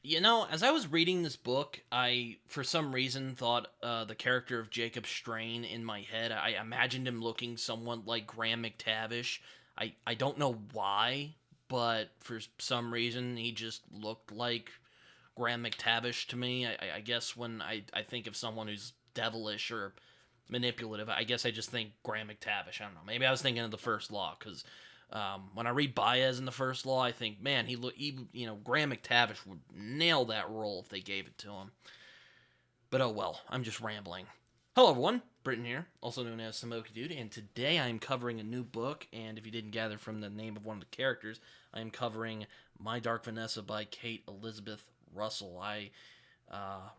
As I was reading this book, I, for some reason, thought the character of Jacob Strain in my head. I imagined him looking somewhat like Graham McTavish. I don't know why, but for some reason, he just looked like Graham McTavish to me. I guess when I think of someone who's devilish or manipulative, I guess I just think Graham McTavish. I don't know. Maybe I was thinking of the First Law because when I read Baez in the First Law, I think, man, Graham McTavish would nail that role if they gave it to him. But oh well, I'm just rambling. Hello everyone, Britton here, also known as Samoki Dude, and today I am covering a new book. And if you didn't gather from the name of one of the characters, I am covering My Dark Vanessa by Kate Elizabeth Russell. I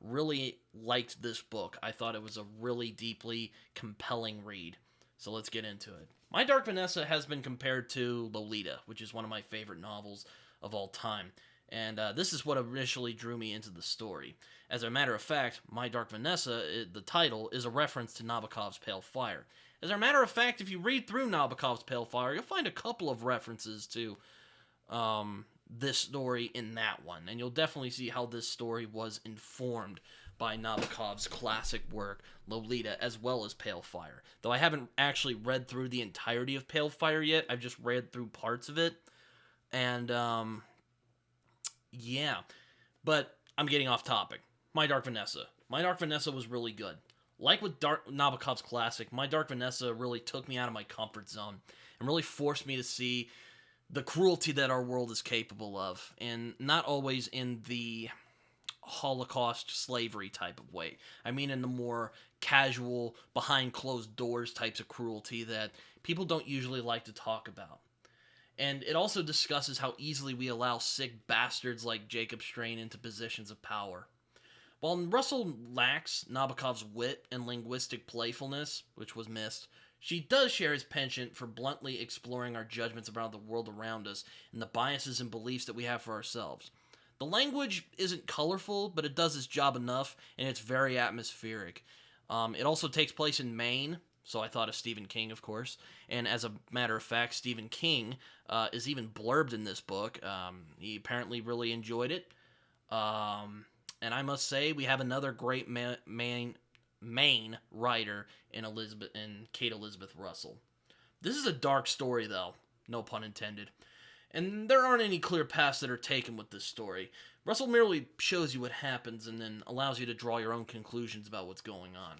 really liked this book. I thought it was a really deeply compelling read. So let's get into it. My Dark Vanessa has been compared to Lolita, which is one of my favorite novels of all time. And this is what initially drew me into the story. As a matter of fact, My Dark Vanessa, the title, is a reference to Nabokov's Pale Fire. As a matter of fact, if you read through Nabokov's Pale Fire, you'll find a couple of references to this story in that one, and you'll definitely see how this story was informed by Nabokov's classic work, Lolita, as well as Pale Fire. Though I haven't actually read through the entirety of Pale Fire yet, I've just read through parts of it, and, yeah. But I'm getting off topic. My Dark Vanessa. My Dark Vanessa was really good. Like with Nabokov's classic, My Dark Vanessa really took me out of my comfort zone and really forced me to see the cruelty that our world is capable of, and not always in the Holocaust slavery type of way. I mean, in the more casual, behind closed doors types of cruelty that people don't usually like to talk about. And it also discusses how easily we allow sick bastards like Jacob Strain into positions of power. While Russell lacks Nabokov's wit and linguistic playfulness, which was missed, she does share his penchant for bluntly exploring our judgments about the world around us and the biases and beliefs that we have for ourselves. The language isn't colorful, but it does its job enough, and it's very atmospheric. It also takes place in Maine, so I thought of Stephen King, of course. And as a matter of fact, Stephen King is even blurbed in this book. He apparently really enjoyed it. And I must say, we have another great main writer in Kate Elizabeth Russell. This is a dark story, though, no pun intended. And there aren't any clear paths that are taken with this story. Russell merely shows you what happens and then allows you to draw your own conclusions about what's going on.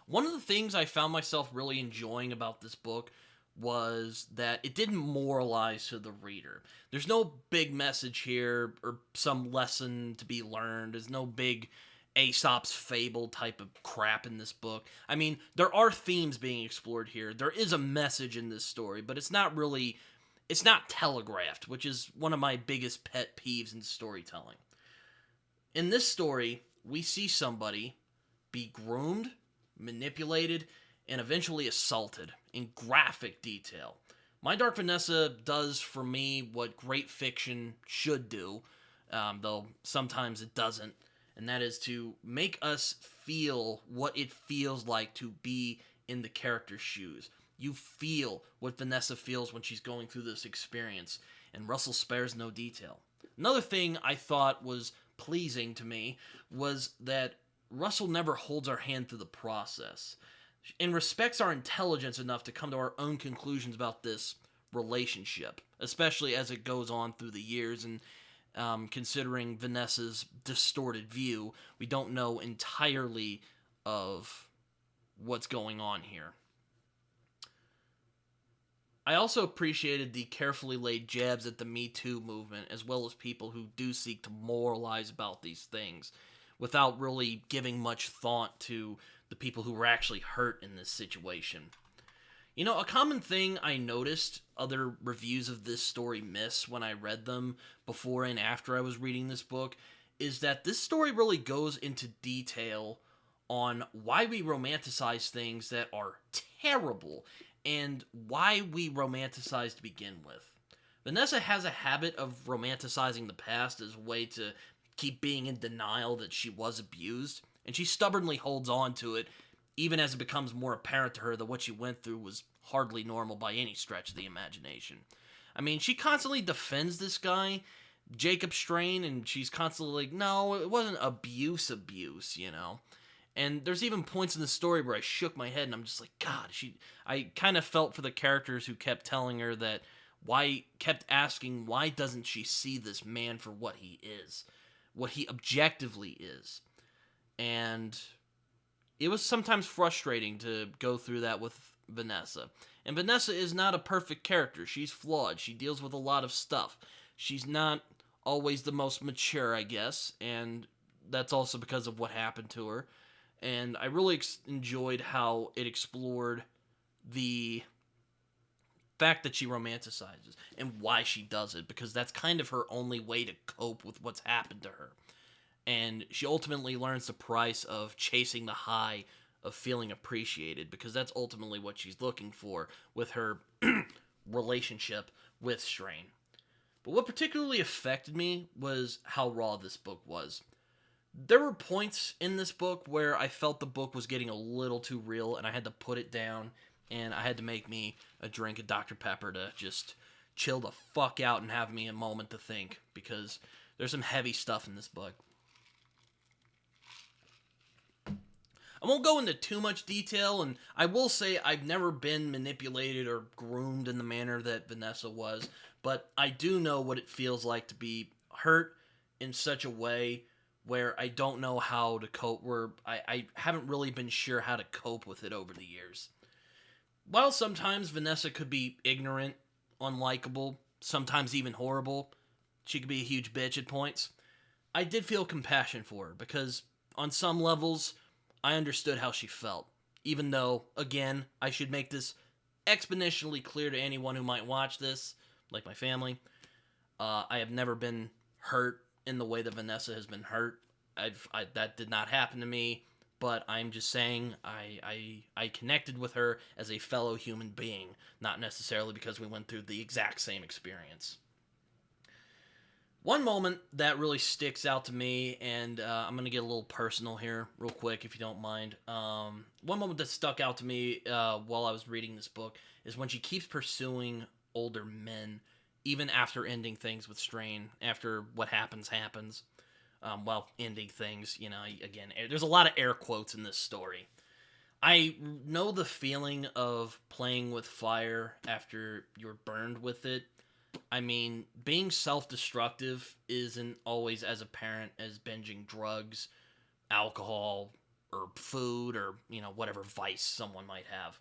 One of the things I found myself really enjoying about this book was that it didn't moralize to the reader. There's no big message here or some lesson to be learned. There's no big Aesop's fable type of crap in this book. I mean, there are themes being explored here. There is a message in this story, but it's not telegraphed, which is one of my biggest pet peeves in storytelling. In this story, we see somebody be groomed, manipulated, and eventually assaulted in graphic detail. My Dark Vanessa does for me what great fiction should do, though sometimes it doesn't, and that is to make us feel what it feels like to be in the character's shoes. You feel what Vanessa feels when she's going through this experience, and Russell spares no detail. Another thing I thought was pleasing to me was that Russell never holds our hand through the process and respects our intelligence enough to come to our own conclusions about this relationship, especially as it goes on through the years. And considering Vanessa's distorted view, we don't know entirely of what's going on here. I also appreciated the carefully laid jabs at the Me Too movement, as well as people who do seek to moralize about these things, without really giving much thought to the people who were actually hurt in this situation. A common thing I noticed other reviews of this story miss when I read them before and after I was reading this book is that this story really goes into detail on why we romanticize things that are terrible and why we romanticize to begin with. Vanessa has a habit of romanticizing the past as a way to keep being in denial that she was abused, and she stubbornly holds on to it, even as it becomes more apparent to her that what she went through was hardly normal by any stretch of the imagination. I mean, she constantly defends this guy Jacob Strain, and she's constantly like, no, it wasn't abuse, you know? And there's even points in the story where I shook my head and I'm just like, God, I kind of felt for the characters who kept telling her that, kept asking, why doesn't she see this man for what he is? What he objectively is. And it was sometimes frustrating to go through that with Vanessa. And Vanessa is not a perfect character. She's flawed. She deals with a lot of stuff. She's not always the most mature, I guess, and that's also because of what happened to her. And I really enjoyed how it explored the fact that she romanticizes and why she does it, because that's kind of her only way to cope with what's happened to her. And she ultimately learns the price of chasing the high of feeling appreciated, because that's ultimately what she's looking for with her relationship with Strain. But what particularly affected me was how raw this book was. There were points in this book where I felt the book was getting a little too real, and I had to put it down, and I had to make me a drink of Dr. Pepper to just chill the fuck out and have me a moment to think, because there's some heavy stuff in this book. I won't go into too much detail, and I will say I've never been manipulated or groomed in the manner that Vanessa was, but I do know what it feels like to be hurt in such a way where I don't know how to cope, where I haven't really been sure how to cope with it over the years. While sometimes Vanessa could be ignorant, unlikable, sometimes even horrible, she could be a huge bitch at points, I did feel compassion for her, because on some levels, I understood how she felt. Even though, again, I should make this exponentially clear to anyone who might watch this, like my family, I have never been hurt in the way that Vanessa has been hurt. That did not happen to me, but I'm just saying I connected with her as a fellow human being, not necessarily because we went through the exact same experience. One moment that really sticks out to me, and I'm going to get a little personal here real quick, if you don't mind. One moment that stuck out to me while I was reading this book is when she keeps pursuing older men, even after ending things with Strain, after what happens. Ending things, again, there's a lot of air quotes in this story. I know the feeling of playing with fire after you're burned with it. I mean, being self-destructive isn't always as apparent as binging drugs, alcohol, or food, or, whatever vice someone might have.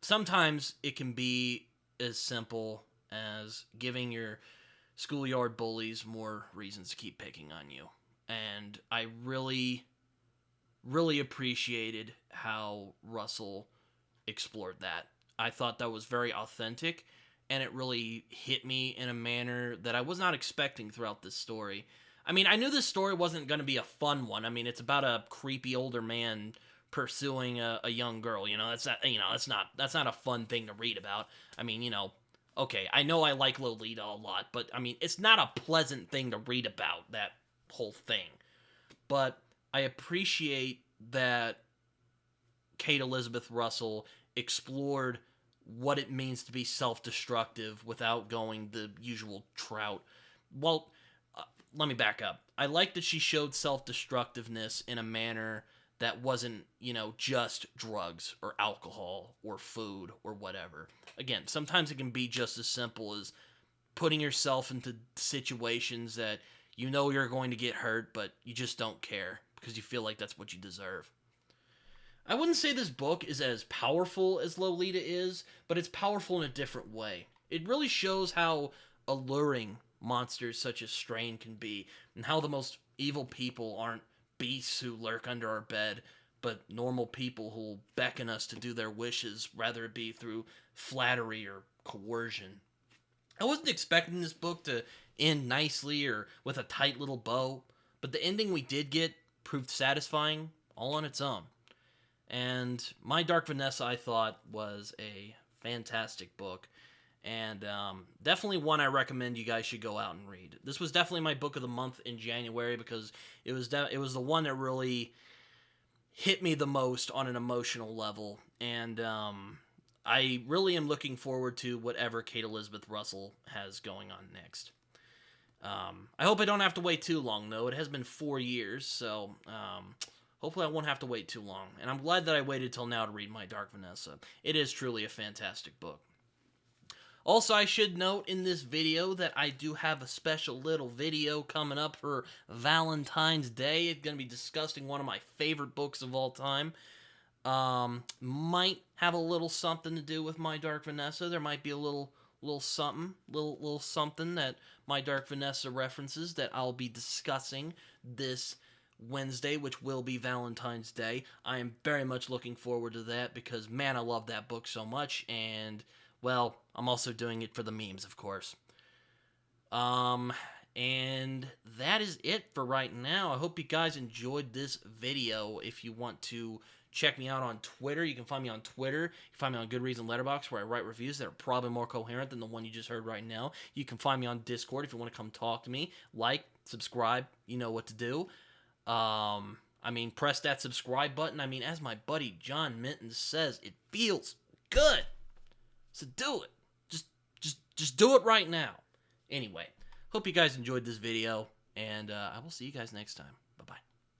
Sometimes it can be as simple as giving your schoolyard bullies more reasons to keep picking on you. And I really, really appreciated how Russell explored that. I thought that was very authentic, and it really hit me in a manner that I was not expecting throughout this story. I mean, I knew this story wasn't going to be a fun one. I mean, it's about a creepy older man pursuing a young girl. That's not a fun thing to read about. I mean, okay, I know I like Lolita a lot, but I mean, it's not a pleasant thing to read about, that whole thing. But I appreciate that Kate Elizabeth Russell explored what it means to be self-destructive without going the usual trout. Well, let me back up. I like that she showed self-destructiveness in a manner that wasn't, just drugs or alcohol or food or whatever. Again, sometimes it can be just as simple as putting yourself into situations that you're going to get hurt, but you just don't care because you feel like that's what you deserve. I wouldn't say this book is as powerful as Lolita is, but it's powerful in a different way. It really shows how alluring monsters such as Strain can be, and how the most evil people aren't beasts who lurk under our bed, but normal people who'll beckon us to do their wishes, rather it be through flattery or coercion. I wasn't expecting this book to end nicely or with a tight little bow, but the ending we did get proved satisfying all on its own. And My Dark Vanessa, I thought, was a fantastic book, and definitely one I recommend you guys should go out and read. This was definitely my book of the month in January, because it was the one that really hit me the most on an emotional level, and I really am looking forward to whatever Kate Elizabeth Russell has going on next. I hope I don't have to wait too long, though. It has been 4 years, so hopefully I won't have to wait too long. And I'm glad that I waited till now to read My Dark Vanessa. It is truly a fantastic book. Also, I should note in this video that I do have a special little video coming up for Valentine's Day. It's going to be discussing one of my favorite books of all time. Might have a little something to do with My Dark Vanessa. There might be a little something that My Dark Vanessa references that I'll be discussing this Wednesday, which will be Valentine's Day. I am very much looking forward to that because, man, I love that book so much, and, well, I'm also doing it for the memes, of course. And that is it for right now. I hope you guys enjoyed this video. If you want to check me out on Twitter, you can find me on Twitter. You can find me on Goodreads and Letterboxd, where I write reviews that are probably more coherent than the one you just heard right now. You can find me on Discord if you want to come talk to me. Like, subscribe, you know what to do. Press that subscribe button. As my buddy John Minton says, it feels good. So do it. Just do it right now. Anyway, hope you guys enjoyed this video, and I will see you guys next time. Bye-bye.